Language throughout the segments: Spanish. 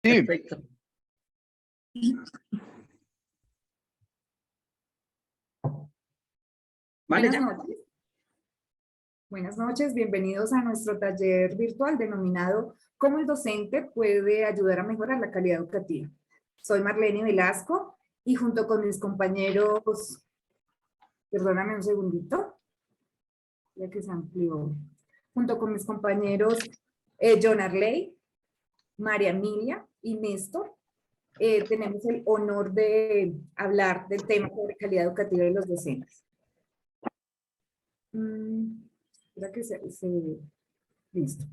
Sí. Perfecto. Vale, Buenas ya. noches. Buenas noches, bienvenidos a nuestro taller virtual denominado ¿Cómo el docente puede ayudar a mejorar la calidad educativa? Soy Marlene Velasco y junto con mis compañeros, perdóname un segundito, ya que se amplió, junto con mis compañeros John Arley, María Emilia y Néstor, tenemos el honor de hablar del tema sobre calidad educativa de los docentes. Espera que listo.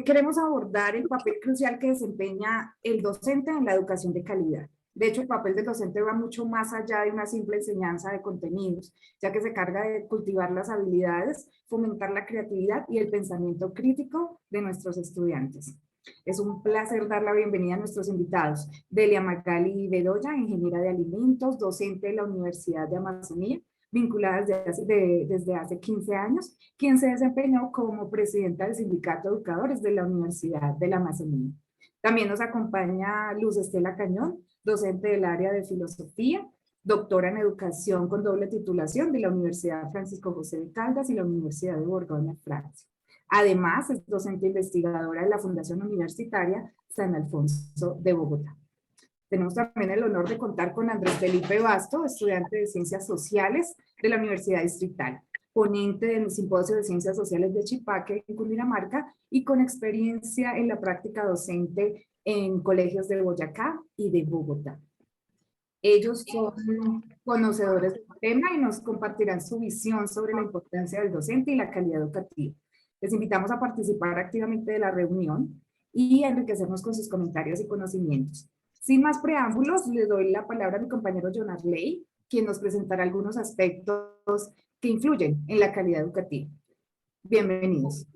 Queremos abordar el papel crucial que desempeña el docente en la educación de calidad. De hecho, el papel del docente va mucho más allá de una simple enseñanza de contenidos, ya que se carga de cultivar las habilidades, fomentar la creatividad y el pensamiento crítico de nuestros estudiantes. Es un placer dar la bienvenida a nuestros invitados. Delia Magali Bedoya, ingeniera de alimentos, docente de la Universidad de Amazonía, vinculada desde hace 15 años, quien se desempeñó como presidenta del Sindicato de Educadores de la Universidad de la Amazonía. También nos acompaña Luz Estela Cañón, docente del área de filosofía, doctora en educación con doble titulación de la Universidad Francisco José de Caldas y la Universidad de Borgoña, Francia. Además, es docente investigadora de la Fundación Universitaria San Alfonso de Bogotá. Tenemos también el honor de contar con Andrés Felipe Basto, estudiante de Ciencias Sociales de la Universidad Distrital, ponente del Simposio de Ciencias Sociales de Chipaque en Cundinamarca y con experiencia en la práctica docente en colegios de Boyacá y de Bogotá. Ellos son conocedores del tema y nos compartirán su visión sobre la importancia del docente y la calidad educativa. Les invitamos a participar activamente de la reunión y a enriquecernos con sus comentarios y conocimientos. Sin más preámbulos, le doy la palabra a mi compañero John Arley, quien nos presentará algunos aspectos que influyen en la calidad educativa. Bienvenidos.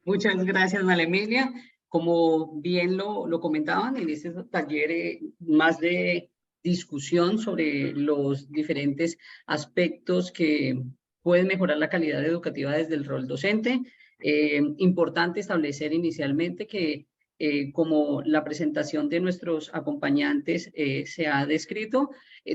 Muchas gracias, María Emilia. Como bien lo comentaban, en este taller más de discusión sobre los diferentes aspectos que pueden mejorar la calidad educativa desde el rol docente. Importante establecer inicialmente que como la presentación de nuestros acompañantes se ha descrito,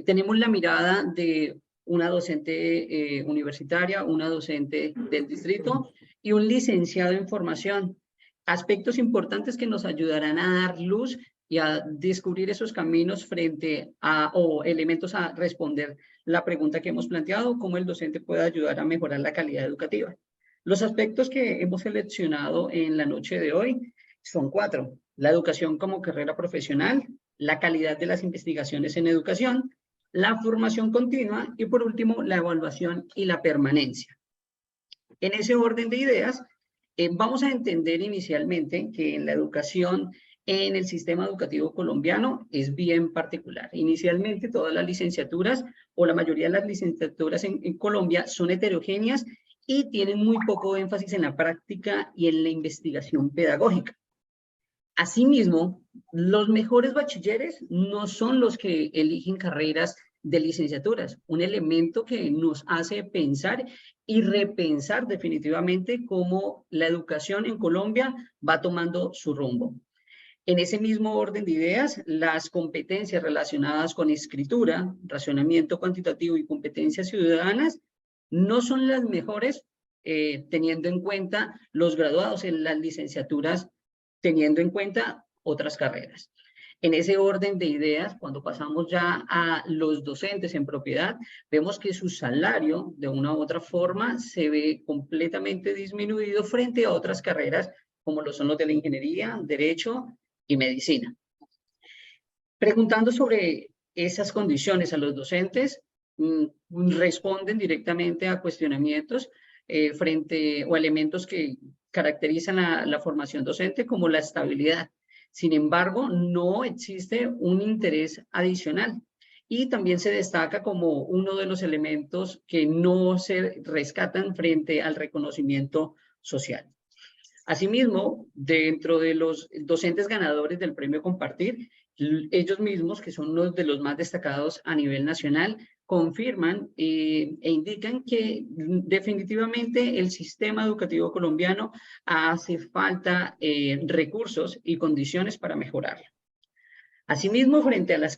tenemos la mirada de una docente universitaria, una docente del distrito y un licenciado en formación. Aspectos importantes que nos ayudarán a dar luz y a descubrir esos caminos frente a, o elementos a responder la pregunta que hemos planteado, cómo el docente puede ayudar a mejorar la calidad educativa. Los aspectos que hemos seleccionado en la noche de hoy son 4. La educación como carrera profesional, la calidad de las investigaciones en educación, la formación continua y por último la evaluación y la permanencia. En ese orden de ideas, vamos a entender inicialmente que en la educación en el sistema educativo colombiano es bien particular. Inicialmente todas las licenciaturas o la mayoría de las licenciaturas en Colombia son heterogéneas y tienen muy poco énfasis en la práctica y en la investigación pedagógica. Asimismo, los mejores bachilleres no son los que eligen carreras de licenciaturas, un elemento que nos hace pensar y repensar definitivamente cómo la educación en Colombia va tomando su rumbo. En ese mismo orden de ideas, las competencias relacionadas con escritura, razonamiento cuantitativo y competencias ciudadanas no son las mejores teniendo en cuenta los graduados en las licenciaturas, teniendo en cuenta otras carreras. En ese orden de ideas, cuando pasamos ya a los docentes en propiedad, vemos que su salario, de una u otra forma, se ve completamente disminuido frente a otras carreras, como lo son los de la ingeniería, derecho y medicina. Preguntando sobre esas condiciones a los docentes, responden directamente a cuestionamientos frente o elementos que caracterizan la formación docente como la estabilidad. Sin embargo, no existe un interés adicional y también se destaca como uno de los elementos que no se rescatan frente al reconocimiento social. Asimismo, dentro de los docentes ganadores del premio Compartir, ellos mismos, que son uno de los más destacados a nivel nacional, confirman e indican que definitivamente el sistema educativo colombiano hace falta recursos y condiciones para mejorarlo. Asimismo, frente a la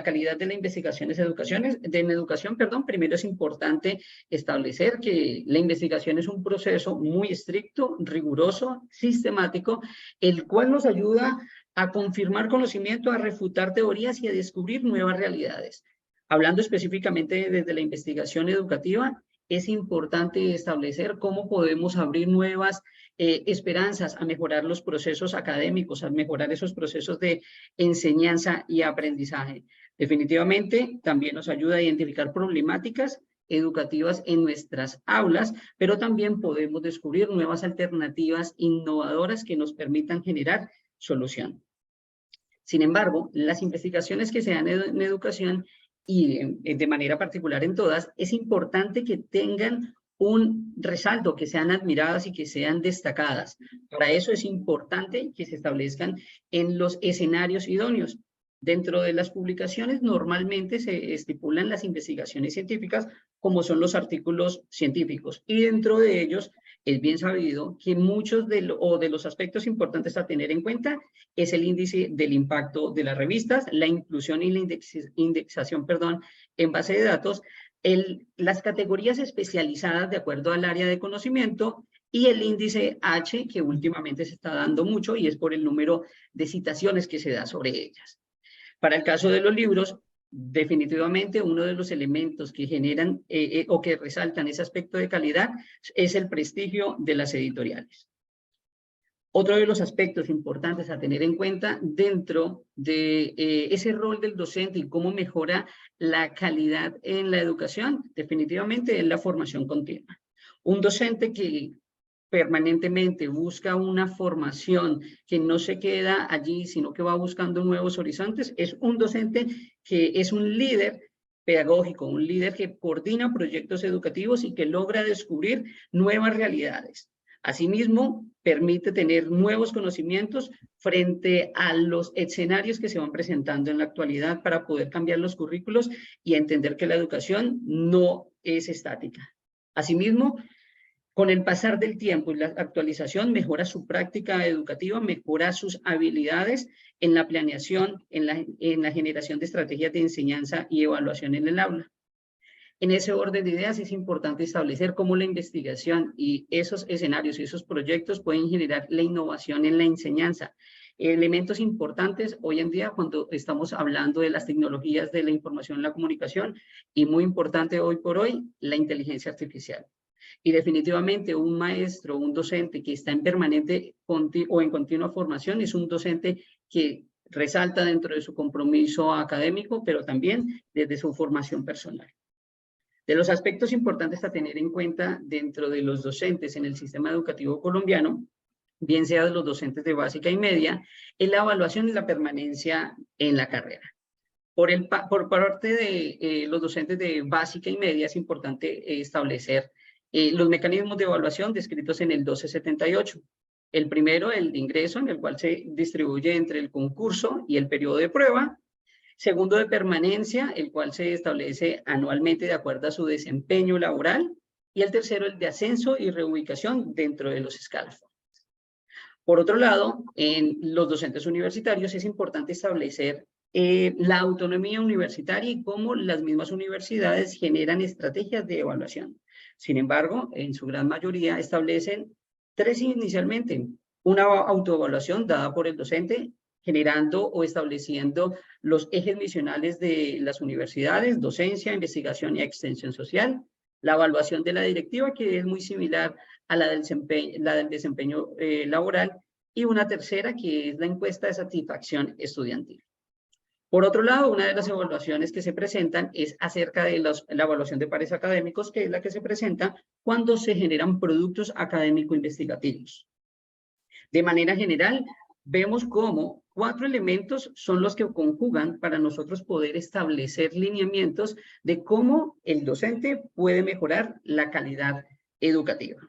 calidad de las investigaciones en educación, primero es importante establecer que la investigación es un proceso muy estricto, riguroso, sistemático, el cual nos ayuda a confirmar conocimiento, a refutar teorías y a descubrir nuevas realidades. Hablando específicamente desde la investigación educativa, es importante establecer cómo podemos abrir nuevas esperanzas a mejorar los procesos académicos, a mejorar esos procesos de enseñanza y aprendizaje. Definitivamente también nos ayuda a identificar problemáticas educativas en nuestras aulas, pero también podemos descubrir nuevas alternativas innovadoras que nos permitan generar solución. Sin embargo, las investigaciones que se dan en educación y de manera particular en todas, es importante que tengan un resalto, que sean admiradas y que sean destacadas. Para eso es importante que se establezcan en los escenarios idóneos. Dentro de las publicaciones normalmente se estipulan las investigaciones científicas como son los artículos científicos y dentro de ellos es bien sabido que muchos de los aspectos importantes a tener en cuenta es el índice del impacto de las revistas, la inclusión y la indexación en base de datos, las categorías especializadas de acuerdo al área de conocimiento y el índice H, que últimamente se está dando mucho y es por el número de citaciones que se da sobre ellas. Para el caso de los libros, definitivamente uno de los elementos que generan o que resaltan ese aspecto de calidad es el prestigio de las editoriales. Otro de los aspectos importantes a tener en cuenta dentro de ese rol del docente y cómo mejora la calidad en la educación, definitivamente es la formación continua. Un docente que permanentemente busca una formación que no se queda allí, sino que va buscando nuevos horizontes, es un docente que es un líder pedagógico, un líder que coordina proyectos educativos y que logra descubrir nuevas realidades. Asimismo, permite tener nuevos conocimientos frente a los escenarios que se van presentando en la actualidad para poder cambiar los currículos y entender que la educación no es estática. Asimismo, con el pasar del tiempo y la actualización, mejora su práctica educativa, mejora sus habilidades en la planeación, en la generación de estrategias de enseñanza y evaluación en el aula. En ese orden de ideas es importante establecer cómo la investigación y esos escenarios y esos proyectos pueden generar la innovación en la enseñanza. Elementos importantes hoy en día cuando estamos hablando de las tecnologías de la información y la comunicación y muy importante hoy por hoy, la inteligencia artificial. Y definitivamente un maestro, un docente que está en permanente o en continua formación es un docente que resalta dentro de su compromiso académico, pero también desde su formación personal. De los aspectos importantes a tener en cuenta dentro de los docentes en el sistema educativo colombiano, bien sea de los docentes de básica y media, es la evaluación y la permanencia en la carrera. Por parte de los docentes de básica y media es importante establecer los mecanismos de evaluación descritos en el 1278. El primero, el de ingreso, en el cual se distribuye entre el concurso y el periodo de prueba. Segundo, de permanencia, el cual se establece anualmente de acuerdo a su desempeño laboral. Y el tercero, el de ascenso y reubicación dentro de los escalafones. Por otro lado, en los docentes universitarios es importante establecer la autonomía universitaria y cómo las mismas universidades generan estrategias de evaluación. Sin embargo, en su gran mayoría establecen tres inicialmente. Una autoevaluación dada por el docente, generando o estableciendo los ejes misionales de las universidades, docencia, investigación y extensión social. La evaluación de la directiva, que es muy similar a la del desempeño laboral. Y una tercera, que es la encuesta de satisfacción estudiantil. Por otro lado, una de las evaluaciones que se presentan es acerca de la evaluación de pares académicos, que es la que se presenta cuando se generan productos académico-investigativos. De manera general, vemos cómo 4 elementos son los que conjugan para nosotros poder establecer lineamientos de cómo el docente puede mejorar la calidad educativa.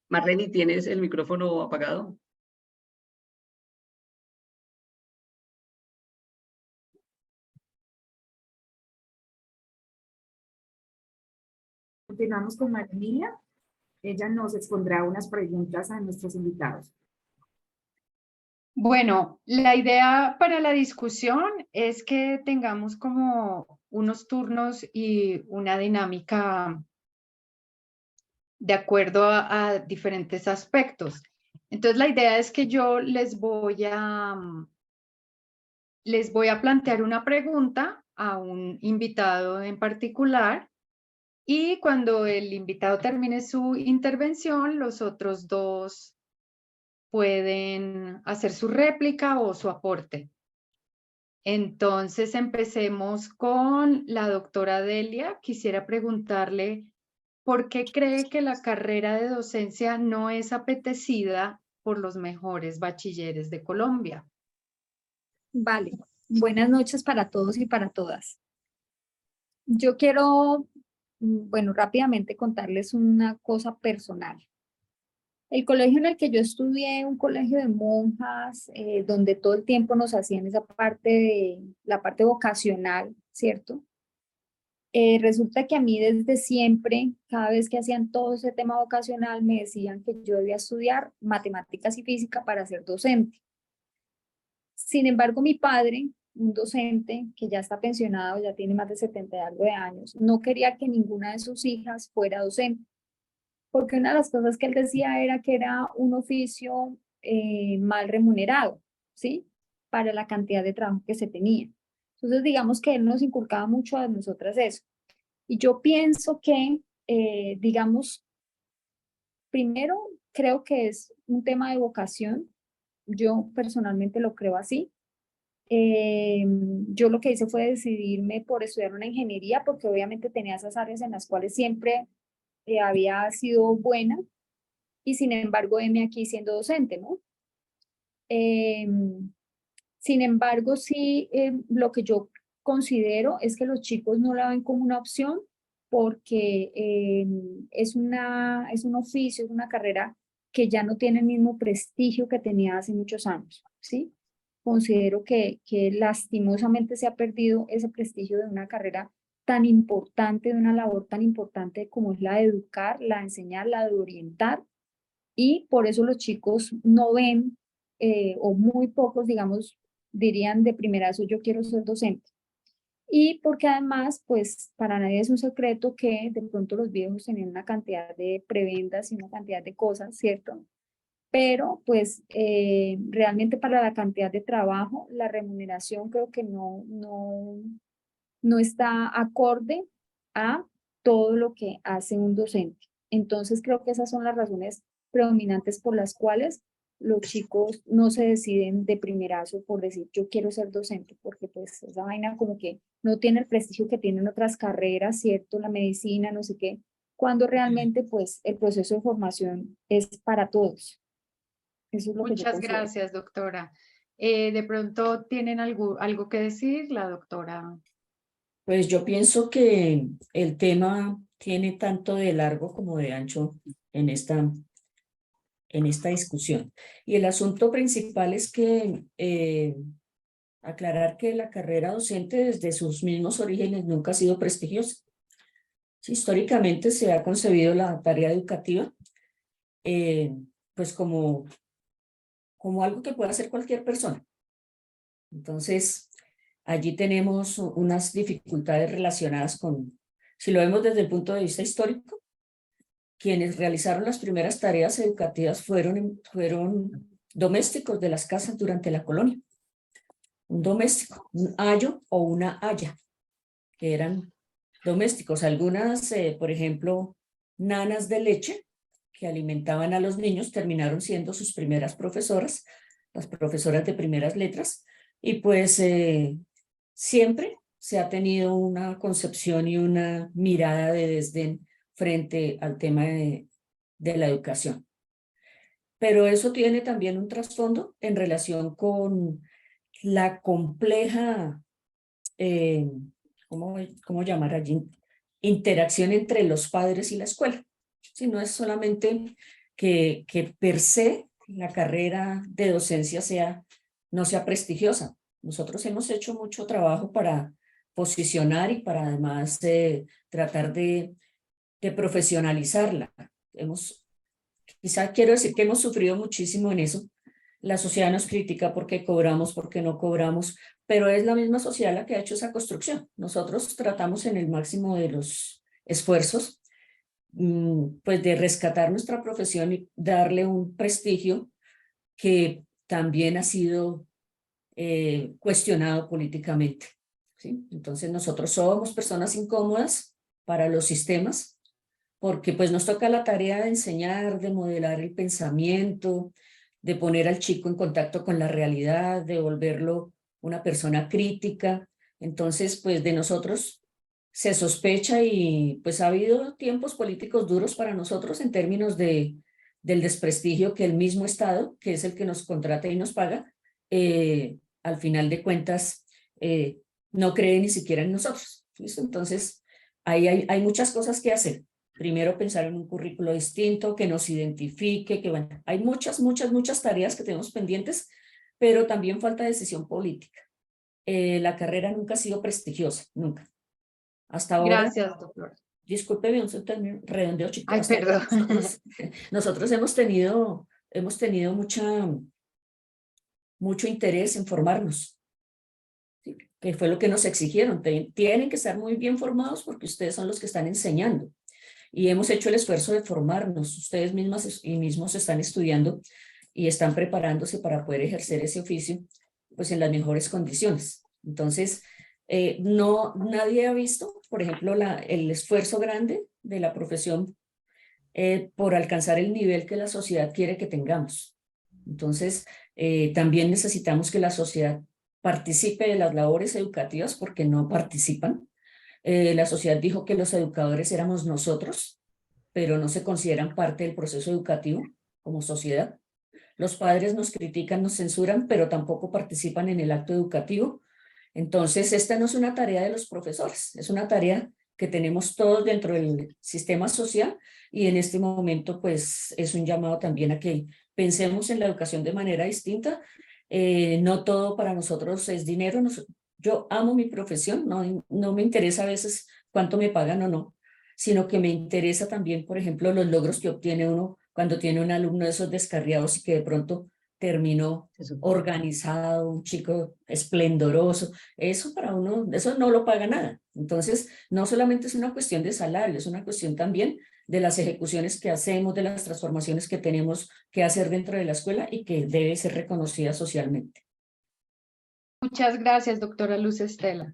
Marlene, ¿tienes el micrófono apagado? continuamos con María Emilia. Ella nos expondrá unas preguntas a nuestros invitados. Bueno, la idea para la discusión es que tengamos como unos turnos y una dinámica de acuerdo a diferentes aspectos. Entonces, la idea es que yo les voy a plantear una pregunta a un invitado en particular y cuando el invitado termine su intervención, los otros dos pueden hacer su réplica o su aporte. Entonces, empecemos con la doctora Delia. Quisiera preguntarle por qué cree que la carrera de docencia no es apetecida por los mejores bachilleres de Colombia. Vale, buenas noches para todos y para todas. Yo quiero, bueno, rápidamente contarles una cosa personal. El colegio en el que yo estudié, un colegio de monjas, donde todo el tiempo nos hacían esa parte de la parte vocacional, ¿cierto? Resulta que a mí desde siempre, cada vez que hacían todo ese tema vocacional, me decían que yo debía estudiar matemáticas y física para ser docente. Sin embargo, mi padre, un docente que ya está pensionado, ya tiene más de 70 y algo de años, no quería que ninguna de sus hijas fuera docente, porque una de las cosas que él decía era que era un oficio mal remunerado, ¿sí? Para la cantidad de trabajo que se tenía. Entonces, digamos que él nos inculcaba mucho a nosotras eso. Y yo pienso que, digamos, primero, creo que es un tema de vocación. Yo personalmente lo creo así. Yo lo que hice fue decidirme por estudiar una ingeniería, porque obviamente tenía esas áreas en las cuales siempre había sido buena, y sin embargo, heme aquí siendo docente, ¿no? Sin embargo, sí, lo que yo considero es que los chicos no la ven como una opción porque es un oficio, es una carrera que ya no tiene el mismo prestigio que tenía hace muchos años, ¿sí? Considero que lastimosamente se ha perdido ese prestigio de una carrera tan importante, de una labor tan importante como es la de educar, la de enseñar, la de orientar, y por eso los chicos no ven, o muy pocos, digamos, dirían de primerazo, yo quiero ser docente. Y porque además, pues para nadie es un secreto que de pronto los viejos tenían una cantidad de prebendas y una cantidad de cosas, ¿cierto? Pero pues realmente para la cantidad de trabajo, la remuneración creo que no está acorde a todo lo que hace un docente. Entonces creo que esas son las razones predominantes por las cuales los chicos no se deciden de primerazo por decir yo quiero ser docente, porque pues esa vaina como que no tiene el prestigio que tienen otras carreras, ¿cierto? La medicina, no sé qué, cuando realmente pues el proceso de formación es para todos. Eso es lo que yo Muchas considero. gracias, doctora. De pronto, ¿tienen algo que decir, la doctora? Pues yo pienso que el tema tiene tanto de largo como de ancho en esta discusión. Y el asunto principal es que aclarar que la carrera docente desde sus mismos orígenes nunca ha sido prestigiosa. Históricamente se ha concebido la tarea educativa pues como algo que puede hacer cualquier persona. Entonces, allí tenemos unas dificultades relacionadas con, si lo vemos desde el punto de vista histórico, quienes realizaron las primeras tareas educativas fueron domésticos de las casas durante la colonia. Un doméstico, un ayo o una aya, que eran domésticos. Algunas, por ejemplo, nanas de leche que alimentaban a los niños terminaron siendo sus primeras profesoras, las profesoras de primeras letras, y pues siempre se ha tenido una concepción y una mirada de desdén frente al tema de la educación. Pero eso tiene también un trasfondo en relación con la compleja, ¿cómo llamar allí? Interacción entre los padres y la escuela. Si no es solamente que per se la carrera de docencia no sea prestigiosa. Nosotros hemos hecho mucho trabajo para posicionar y para además tratar de de profesionalizarla. Quizá quiero decir que hemos sufrido muchísimo en eso. La sociedad nos critica porque cobramos, porque no cobramos, pero es la misma sociedad la que ha hecho esa construcción. Nosotros tratamos en el máximo de los esfuerzos, pues de rescatar nuestra profesión y darle un prestigio que también ha sido cuestionado políticamente, ¿sí? Entonces nosotros somos personas incómodas para los sistemas, porque pues nos toca la tarea de enseñar, de modelar el pensamiento, de poner al chico en contacto con la realidad, de volverlo una persona crítica. Entonces, pues de nosotros se sospecha y pues ha habido tiempos políticos duros para nosotros en términos del desprestigio que el mismo Estado, que es el que nos contrata y nos paga, al final de cuentas no cree ni siquiera en nosotros. ¿Listo? Entonces, ahí hay muchas cosas que hacer. Primero pensar en un currículo distinto, que nos identifique, que bueno, hay muchas tareas que tenemos pendientes, pero también falta decisión política. La carrera nunca ha sido prestigiosa, nunca. Hasta ahora, Gracias, doctora. discúlpeme un término redondeo chico. Ay, perdón. Nosotros hemos tenido mucho interés en formarnos, ¿sí? Que fue lo que nos exigieron. Tienen que estar muy bien formados porque ustedes son los que están enseñando. Y hemos hecho el esfuerzo de formarnos. Ustedes mismas y mismos están estudiando y están preparándose para poder ejercer ese oficio pues en las mejores condiciones. Entonces, nadie ha visto, por ejemplo, el esfuerzo grande de la profesión por alcanzar el nivel que la sociedad quiere que tengamos. Entonces, también necesitamos que la sociedad participe de las labores educativas porque no participan. La sociedad dijo que los educadores éramos nosotros, pero no se consideran parte del proceso educativo como sociedad. Los padres nos critican, nos censuran, pero tampoco participan en el acto educativo. Entonces, esta no es una tarea de los profesores, es una tarea que tenemos todos dentro del sistema social y en este momento, pues, es un llamado también a que pensemos en la educación de manera distinta. No todo para nosotros es dinero. Yo amo mi profesión, no me interesa a veces cuánto me pagan o no, sino que me interesa también, por ejemplo, los logros que obtiene uno cuando tiene un alumno de esos descarriados y que de pronto terminó organizado, un chico esplendoroso. Eso para uno, eso no lo paga nada. Entonces, no solamente es una cuestión de salario, es una cuestión también de las ejecuciones que hacemos, de las transformaciones que tenemos que hacer dentro de la escuela y que debe ser reconocida socialmente. Muchas gracias, doctora Luz Estela.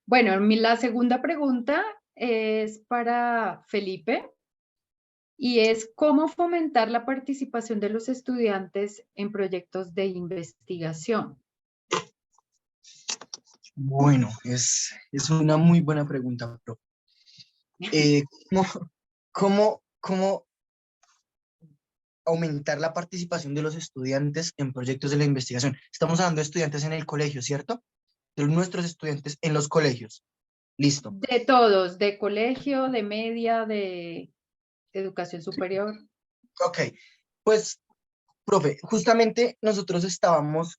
Bueno, la segunda pregunta es para Felipe y es ¿cómo fomentar la participación de los estudiantes en proyectos de investigación? Bueno, es una muy buena pregunta, Pro. ¿Cómo aumentar la participación de los estudiantes en proyectos de la investigación? Estamos hablando de estudiantes en el colegio, ¿cierto? De nuestros estudiantes en los colegios. Listo. De todos, de colegio, de media, de educación superior. Ok, pues, profe, justamente nosotros estábamos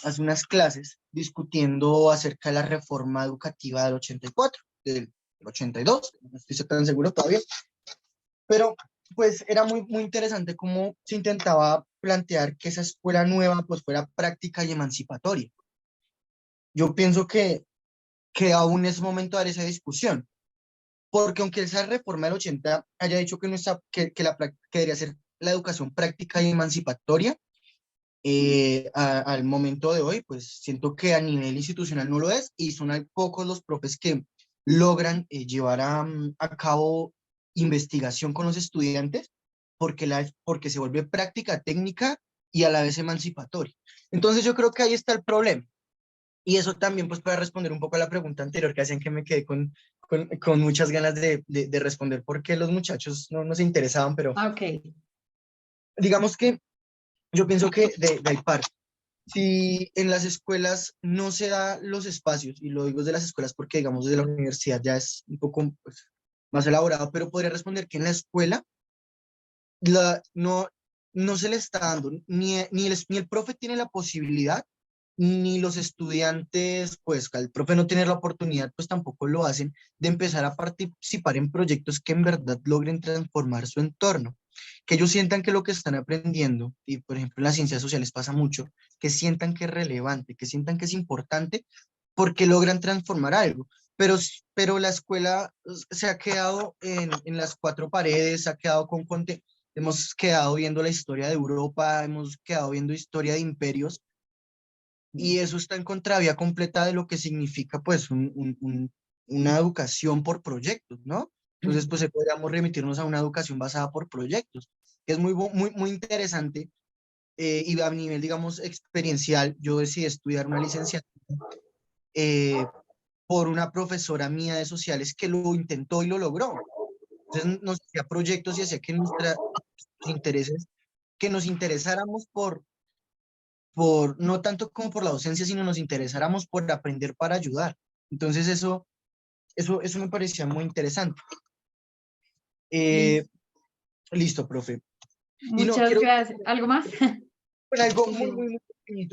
hace unas clases discutiendo acerca de la reforma educativa del 84, del 82, no estoy tan seguro todavía, pero pues era muy interesante cómo se intentaba plantear que esa escuela nueva pues fuera práctica y emancipatoria. Yo pienso que aún es momento de dar esa discusión, porque aunque esa reforma del 80 haya dicho que debería ser la educación práctica y emancipatoria, al momento de hoy, pues siento que a nivel institucional no lo es y son pocos los profes que logran llevar a cabo investigación con los estudiantes porque se vuelve práctica, técnica y a la vez emancipatoria. Entonces yo creo que ahí está el problema. Y eso también, pues, para responder un poco a la pregunta anterior que hacían que me quedé con muchas ganas de responder por qué los muchachos no se interesaban, pero Ok. digamos que yo pienso que de ahí parte. Si en las escuelas no se da los espacios, y lo digo de las escuelas porque, digamos, desde la universidad ya es un poco pues, más elaborado, pero podría responder que en la escuela no se le está dando, ni el profe tiene la posibilidad ni los estudiantes, pues al profe no tener la oportunidad, pues tampoco lo hacen, de empezar a participar en proyectos que en verdad logren transformar su entorno, que ellos sientan que lo que están aprendiendo, y por ejemplo en las ciencias sociales pasa mucho, que sientan que es relevante, que sientan que es importante, porque logran transformar algo. Pero la escuela se ha quedado en las cuatro paredes, se ha quedado hemos quedado viendo la historia de Europa, hemos quedado viendo historia de imperios, y eso está en contravía completa de lo que significa pues una educación por proyectos, ¿no? Entonces pues podríamos remitirnos a una educación basada por proyectos, que es muy interesante, y a nivel, digamos, experiencial, yo decidí estudiar una licenciatura eh, por una profesora mía de sociales que lo intentó y lo logró. Entonces nos hacía proyectos y hacía que nuestros intereses, que nos interesáramos no tanto como por la docencia, sino nos interesáramos por aprender para ayudar. Entonces eso me parecía muy interesante. Listo, profe. Y no, Muchas quiero gracias. ¿Algo más? con algo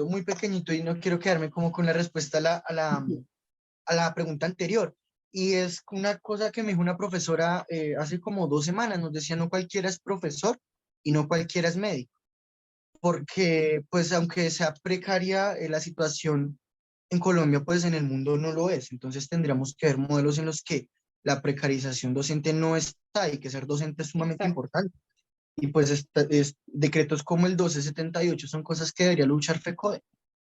muy pequeñito, y no quiero quedarme como con la respuesta a la pregunta anterior. Y es una cosa que me dijo una profesora hace como 2 semanas, nos decía, no cualquiera es profesor y no cualquiera es médico, porque pues aunque sea precaria la situación en Colombia, pues en el mundo no lo es. Entonces tendríamos que ver modelos en los que la precarización docente no está, y que ser docente es sumamente Exacto. importante. Y pues decretos como el 1278 son cosas que debería luchar FECODE,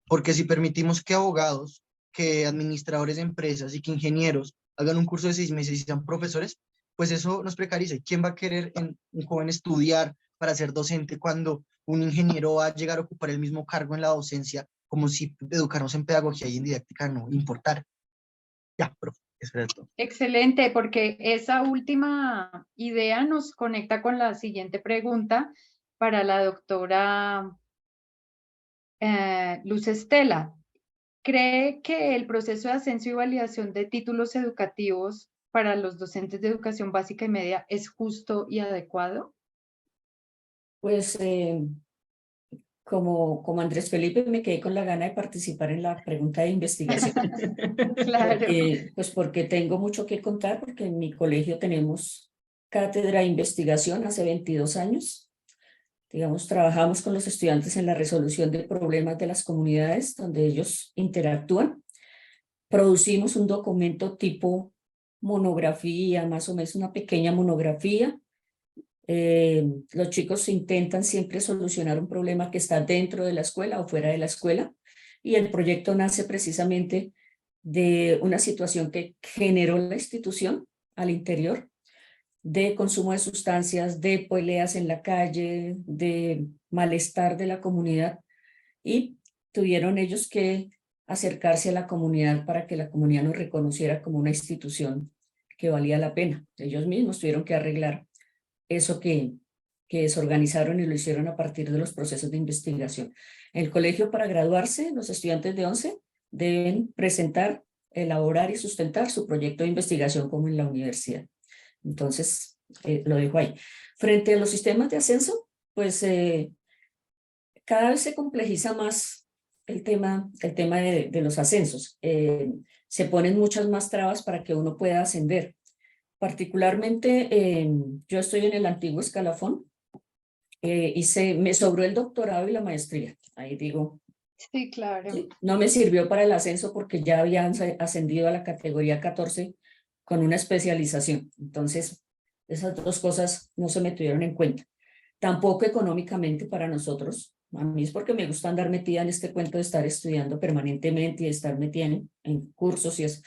porque si permitimos que abogados, que administradores de empresas y que ingenieros hagan un curso de 6 meses y sean profesores, pues eso nos precariza. ¿Y quién va a querer en un joven estudiar para ser docente cuando un ingeniero va a llegar a ocupar el mismo cargo en la docencia, como si educarnos en pedagogía y en didáctica no importara? Ya, profe, eso era todo. Excelente, porque esa última idea nos conecta con la siguiente pregunta para la doctora Luz Estela. ¿Cree que el proceso de ascenso y validación de títulos educativos para los docentes de educación básica y media es justo y adecuado? Pues como Andrés Felipe me quedé con la gana de participar en la pregunta de investigación. Claro. Porque tengo mucho que contar, porque en mi colegio tenemos cátedra de investigación hace 22 años. Digamos, trabajamos con los estudiantes en la resolución de problemas de las comunidades donde ellos interactúan. Producimos un documento tipo monografía, más o menos una pequeña monografía. Los chicos intentan siempre solucionar un problema que está dentro de la escuela o fuera de la escuela, y el proyecto nace precisamente de una situación que generó la institución al interior, de consumo de sustancias, de peleas en la calle, de malestar de la comunidad, y tuvieron ellos que acercarse a la comunidad para que la comunidad nos reconociera como una institución que valía la pena. Ellos mismos tuvieron que arreglar eso que desorganizaron, y lo hicieron a partir de los procesos de investigación. En el colegio, para graduarse, los estudiantes de 11 deben presentar, elaborar y sustentar su proyecto de investigación como en la universidad. Entonces, lo dejo ahí. Frente a los sistemas de ascenso, pues cada vez se complejiza más el tema de los ascensos. Se ponen muchas más trabas para que uno pueda ascender. Particularmente, yo estoy en el antiguo escalafón, y me sobró el doctorado y la maestría. Ahí digo, Sí, claro. sí, no me sirvió para el ascenso porque ya habían ascendido a la categoría 14 con una especialización. Entonces, esas dos cosas no se me tuvieron en cuenta. Tampoco económicamente para nosotros. A mí es porque me gusta andar metida en este cuento de estar estudiando permanentemente y de estar metida en cursos y eso.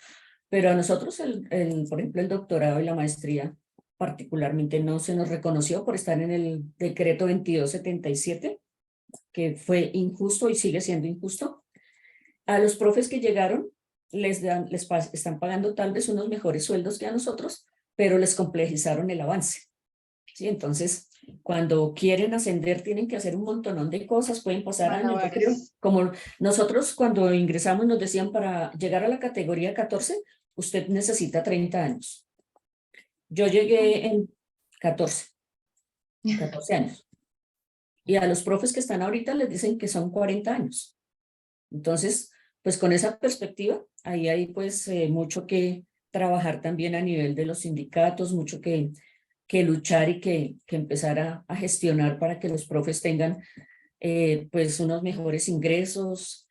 Pero a nosotros, por ejemplo, el doctorado y la maestría particularmente no se nos reconoció por estar en el decreto 2277, que fue injusto y sigue siendo injusto. A los profes que llegaron están pagando tal vez unos mejores sueldos que a nosotros, pero les complejizaron el avance. ¿Sí? Entonces, cuando quieren ascender, tienen que hacer un montonón de cosas, pueden pasar años. Yo creo, como nosotros cuando ingresamos nos decían, para llegar a la categoría 14, usted necesita 30 años. Yo llegué en 14 años. Y a los profes que están ahorita les dicen que son 40 años. Entonces, pues con esa perspectiva, ahí hay pues mucho que trabajar también a nivel de los sindicatos, mucho que luchar y que empezar a gestionar para que los profes tengan pues unos mejores ingresos,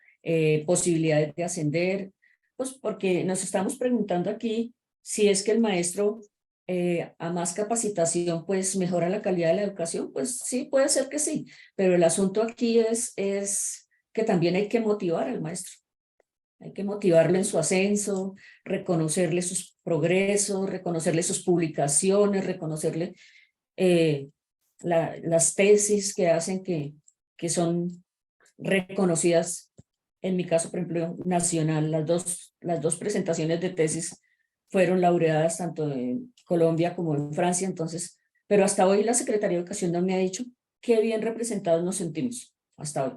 posibilidades de ascender, pues porque nos estamos preguntando aquí si es que el maestro a más capacitación pues mejora la calidad de la educación, pues sí, puede ser que sí, pero el asunto aquí es que también hay que motivar al maestro. Hay que motivarlo en su ascenso, reconocerle sus progresos, reconocerle sus publicaciones, reconocerle las tesis que hacen que son reconocidas. En mi caso, por ejemplo, nacional, las dos presentaciones de tesis fueron laureadas tanto en Colombia como en Francia, entonces, pero hasta hoy la Secretaría de Educación no me ha dicho qué bien representados nos sentimos, hasta hoy.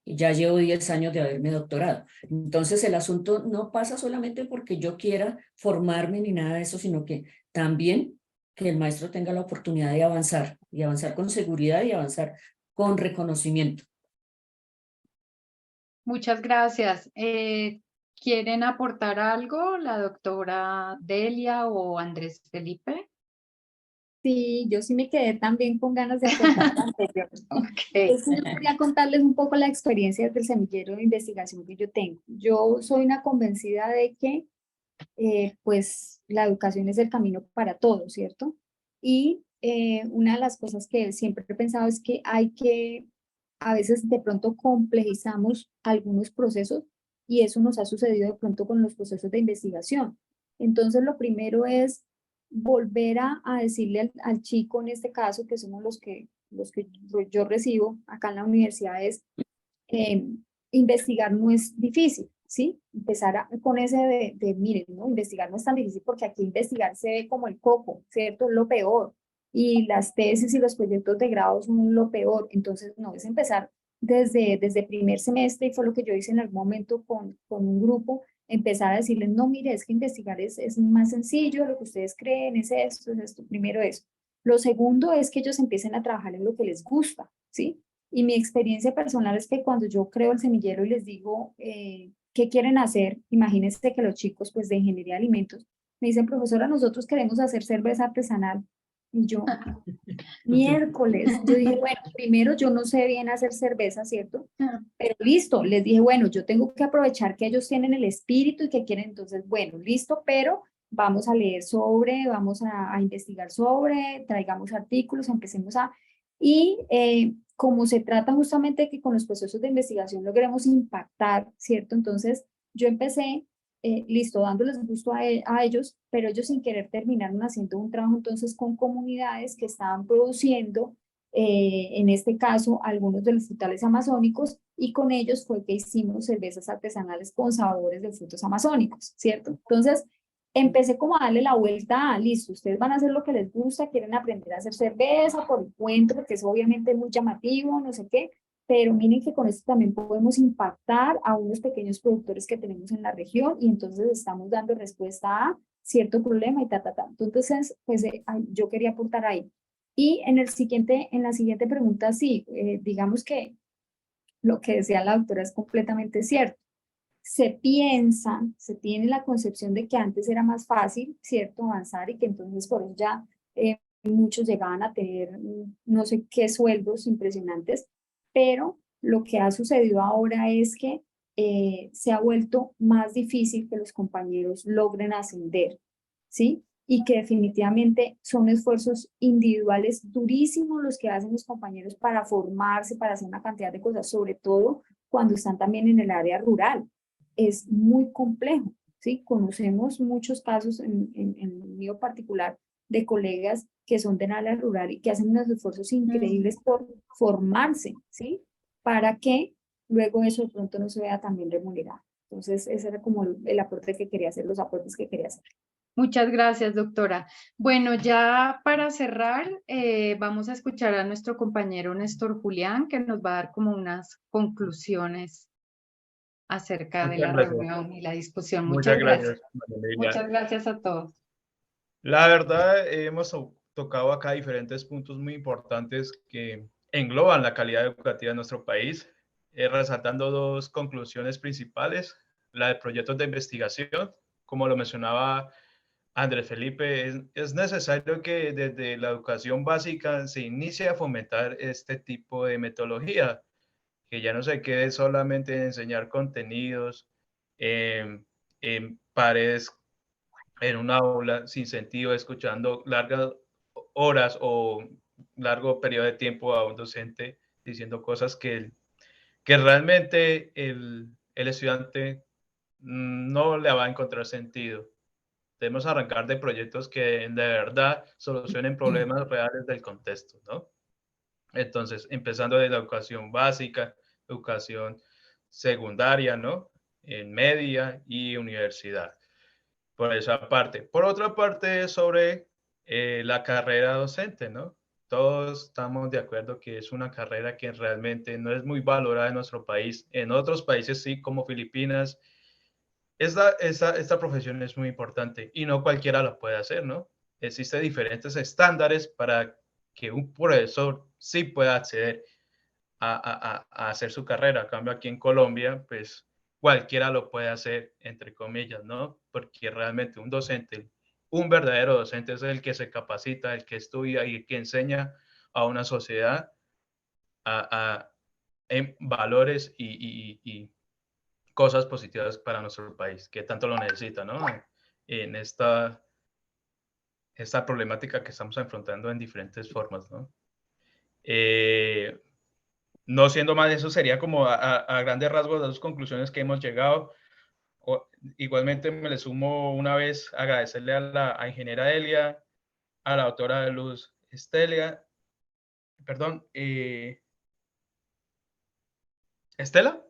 Y ya llevo 10 años de haberme doctorado. Entonces el asunto no pasa solamente porque yo quiera formarme ni nada de eso, sino que también que el maestro tenga la oportunidad de avanzar, y avanzar con seguridad y avanzar con reconocimiento. Muchas gracias. ¿Quieren aportar algo la doctora Delia o Andrés Felipe? Sí, yo sí me quedé también con ganas de aportar lo anterior. Ok. Yo quería contarles un poco la experiencia del semillero de investigación que yo tengo. Yo soy una convencida de que pues la educación es el camino para todos, ¿cierto? Y una de las cosas que siempre he pensado es que a veces de pronto complejizamos algunos procesos y eso nos ha sucedido de pronto con los procesos de investigación. Entonces, lo primero es volver a decirle al chico, en este caso, que somos los que yo recibo acá en la universidad, es eh, investigar no es difícil, ¿sí? Con ese miren, ¿no? Investigar no es tan difícil porque aquí investigar se ve como el coco, ¿cierto? Es lo peor. Y las tesis y los proyectos de grado son lo peor. Entonces, no, es empezar desde primer semestre, y fue lo que yo hice en algún momento con un grupo, empezar a decirles, no, mire, es que investigar es más sencillo, lo que ustedes creen es esto, primero eso. Lo segundo es que ellos empiecen a trabajar en lo que les gusta, ¿sí? Y mi experiencia personal es que cuando yo creo el semillero y les digo qué quieren hacer, imagínense que los chicos pues de ingeniería de alimentos me dicen, profesora, nosotros queremos hacer cerveza artesanal. Y yo, miércoles, yo dije, bueno, primero yo no sé bien hacer cerveza, ¿cierto? Pero listo, les dije, bueno, yo tengo que aprovechar que ellos tienen el espíritu y que quieren, entonces, bueno, listo, pero vamos a leer sobre, vamos a investigar sobre, traigamos artículos, empecemos a... Y como se trata justamente de que con los procesos de investigación logremos impactar, ¿cierto? Entonces, yo empecé, listo, dándoles gusto a ellos, pero ellos sin querer terminaron haciendo un trabajo entonces con comunidades que estaban produciendo, en este caso, algunos de los frutales amazónicos, y con ellos fue que hicimos cervezas artesanales con sabores de frutos amazónicos, ¿cierto? Entonces, empecé como a darle la vuelta a, listo, ustedes van a hacer lo que les gusta, quieren aprender a hacer cerveza por el cuento, porque es obviamente muy llamativo, no sé qué, pero miren que con esto también podemos impactar a unos pequeños productores que tenemos en la región y entonces estamos dando respuesta a cierto problema y ta. Entonces, pues yo quería aportar ahí. Y en la siguiente pregunta, sí, digamos que lo que decía la doctora es completamente cierto. Se tiene la concepción de que antes era más fácil, ¿cierto?, avanzar y que entonces por eso ya muchos llegaban a tener no sé qué sueldos impresionantes, pero lo que ha sucedido ahora es que se ha vuelto más difícil que los compañeros logren ascender, ¿sí? Y que definitivamente son esfuerzos individuales durísimos los que hacen los compañeros para formarse, para hacer una cantidad de cosas, sobre todo cuando están también en el área rural. Es muy complejo, ¿sí? Conocemos muchos casos, en el mío particular, de colegas que son del área rural y que hacen unos esfuerzos increíbles por formarse, ¿sí? Para que luego eso de pronto no se vea también remunerado. Entonces, ese era como el aporte que quería hacer, los aportes que quería hacer. Muchas gracias, doctora. Bueno, ya para cerrar, vamos a escuchar a nuestro compañero Néstor Julián, que nos va a dar como unas conclusiones acerca de la reunión y la discusión. Muchas gracias. Muchas gracias a todos. La verdad, hemos tocado acá diferentes puntos muy importantes que engloban la calidad educativa de nuestro país. resaltando dos conclusiones principales. La de proyectos de investigación, como lo mencionaba Andrés Felipe, es necesario que desde la educación básica se inicie a fomentar este tipo de metodología, que ya no se quede solamente en enseñar contenidos en paredes, en un aula sin sentido, escuchando largas horas o largo periodo de tiempo a un docente diciendo cosas que realmente el estudiante no le va a encontrar sentido. Debemos arrancar de proyectos que de verdad solucionen problemas reales del contexto, ¿no? Entonces, empezando de la educación básica, educación secundaria, ¿no? En media y universidad. Por esa parte. Por otra parte, sobre la carrera docente, ¿no? Todos estamos de acuerdo que es una carrera que realmente no es muy valorada en nuestro país. En otros países sí, como Filipinas, esta profesión es muy importante y no cualquiera la puede hacer, ¿no? Existen diferentes estándares para que un profesor sí pueda acceder a hacer su carrera. A cambio, aquí en Colombia, pues cualquiera lo puede hacer, entre comillas, ¿no? Porque realmente un docente, un verdadero docente es el que se capacita, el que estudia y el que enseña a una sociedad en valores y cosas positivas para nuestro país, que tanto lo necesita, ¿no? En esta problemática que estamos enfrentando en diferentes formas, ¿no? No siendo más, eso sería como a grandes rasgos las dos conclusiones que hemos llegado. Igualmente me le sumo una vez agradecerle a la ingeniera Elia, a la doctora Luz Estelia, perdón, Estela,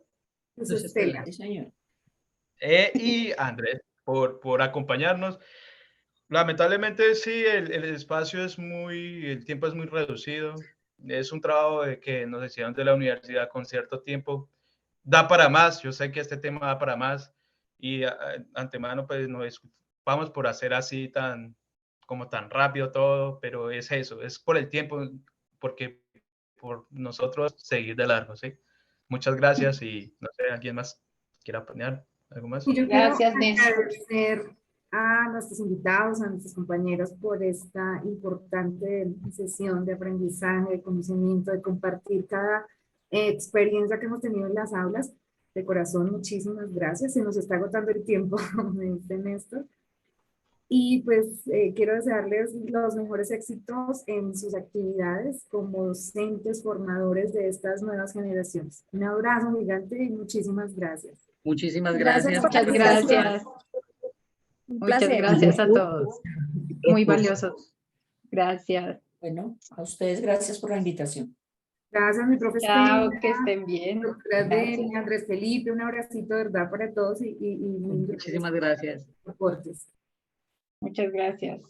Luz Estela. Sí, señor. y Andrés por acompañarnos. Lamentablemente sí, el espacio es el tiempo es muy reducido. Es un trabajo que nos hicieron de la universidad con cierto tiempo. Da para más, yo sé que este tema da para más y antemano pues nos disculpamos por hacer así tan rápido todo, pero es eso, es por el tiempo, porque por nosotros seguir de largo, ¿sí? Muchas gracias y no sé, ¿alguien más quiera poner algo más? Y yo quiero Gracias, Néstor. agradecer a nuestros invitados, a nuestros compañeros por esta importante sesión de aprendizaje, de conocimiento, de compartir cada experiencia que hemos tenido en las aulas. De corazón, muchísimas gracias. Se nos está agotando el tiempo, me dice Néstor. Y pues quiero desearles los mejores éxitos en sus actividades como docentes, formadores de estas nuevas generaciones. Un abrazo gigante y muchísimas gracias. Muchísimas gracias. Muchas gracias. Un Muchas placer. gracias a todos. Muy valiosos. Gracias. Bueno, a ustedes gracias por la invitación. Gracias, mi profesor. Chao, que estén bien. Doctora Gracias. Delia, Andrés Felipe, un abracito de verdad para todos y Muchísimas gracias. aportes. Muchas gracias.